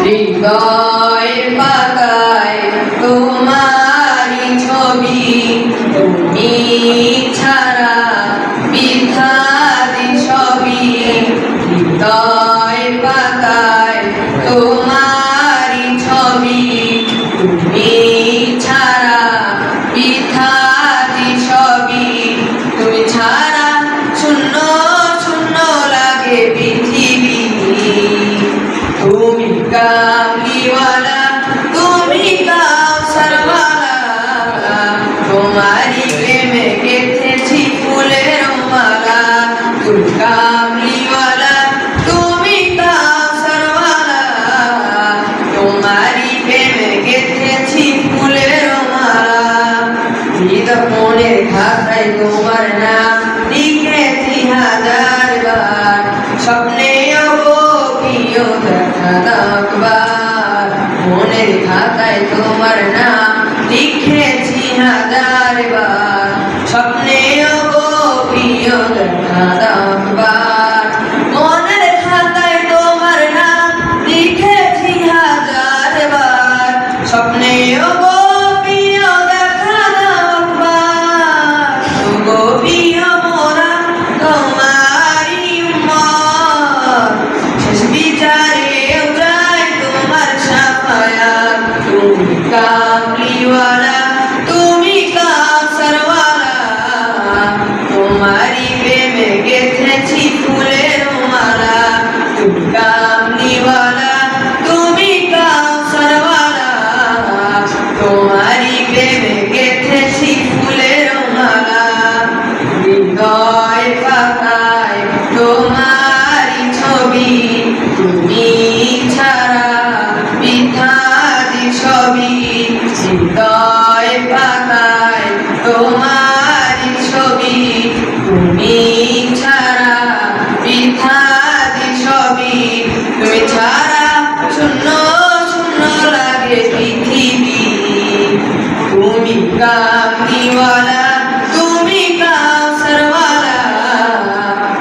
হৃদয়ের পাতায় তোমারি ছবি, তুমি ছাড়া বিধারি সবই। হৃদয়ের পাতায় তোমারি ছবি, তুমি ছাড়া বিধারি সবই। তুমি ছাড়া শূন্য শূন্য লাগে পৃথিবী। তুমি কামলিওয়ালা, তুমি কাউসারওয়ালা, তোমারি প্রেমে গেঁথেছি ফুলের মালা। তুমি কামলিওয়ালা, তুমি কাউসারওয়ালা, তোমারি প্রেমে গেঁথেছি ফুলের মালা। মনের খাতায় তোমার নাম লিখেছি হাজার বার, স্বপ্নে প্রিয় দেখা একবার। মনের খাতায় তোমার নাম লিখেছি হাজার বার, স্বপ্নে প্রিয় দেখা একবার। মনের খাতায় তোমার নাম লিখেছি হাজার বার, স্বপ্নে প্রিয় দেখা একবার। গো প্রিয় মোরা তোমারি উম্মত, শেষ বিচারেও যায় তোমার শাফায়াত। তুমি কামলিওয়ালা, তুমি কাউসারওয়ালা, তোমারি প্রেমে গেঁথেছি ফুলের মালা। তুমি কামলিওয়ালা, তুমি কাউসারওয়ালা, তোমারি প্রেমে গেঁথেছি ফুলের মালা। হৃদয় পাতায় তোমারি ছবি, তুমি ছাড়া বিধারি সবই। হৃদয় পাতায় তোমারি ছবি, তুমি ছাড়া বিধারি সবই। তুমি ছাড়া শূন্য শূন্য লাগে পৃথিবী। তুমি কামলিওয়ালা, তুমি কাউসারওয়ালা,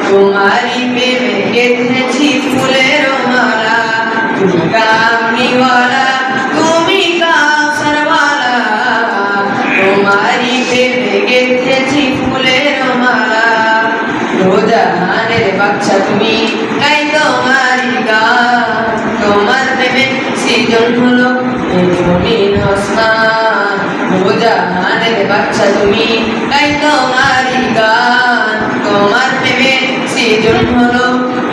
তোমারি প্রেমে গেঁথেছি ফুলের মালা। তুমি কামলিওয়ালা, তুমি কাউসারওয়ালা, তোমারি প্রেমে গেঁথেছি ফুলের মালা। দোজাহানের বাদশা তুমি, গাই তোমারি গান, তোমার প্রেমে সৃজন হলো এই জমিন আসমান। দোজাহানের বাদশা তুমি, গাই তোমারি গান, তোমার প্রেমে সৃজন হলো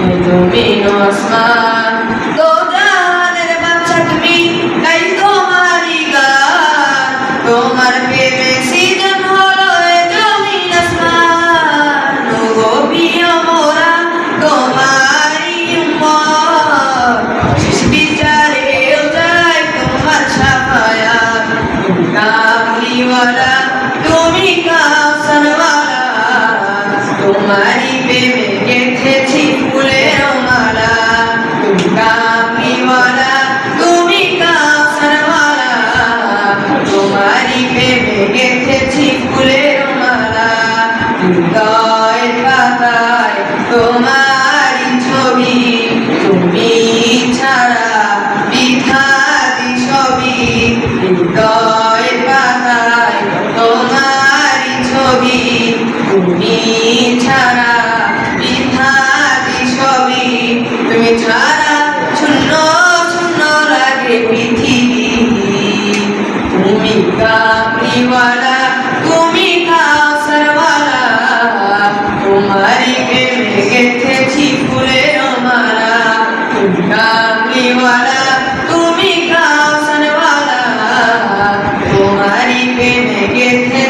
এই জমিন আসমান। দোজাহানের বাদশা তুমি, গাই তোমারি গান, তোমার প্রেমে সৃজন হলো এই জমিন আসমান। গো প্রিয় মোরা তোমারি উম্মত, শেষ বিচারেও যায় তোমার শাফায়াত। তুমি কামলিওয়ালা, তুমি কাউসারওয়ালা, তোমারি প্রেমে গেঁথেছি ফুলের মালা। তুমি কামলিওয়ালা, তুমি কাউসারওয়ালা, তোমারি প্রেমে গেঁথেছি ফুলের মালা। হৃদয়ের পাতায় তোমারি ছবি, তুমি ছাড়া বিধারি সবই। হৃদয়ের পাতায় তোমারি ছবি, তুমি ছাড়া বিধারি সবই। তুমি ছাড়া শূন্য শূন্য লাগে পৃথিবী। তুমি কামলিওয়ালা, তুমি কাউসারওয়ালা, তোমারি প্রেমে গেঁথেছি ফুলের মালা। তুমি কামলিওয়ালা, তুমি কাউসারওয়ালা, তোমারি প্রেমে গেঁথেছি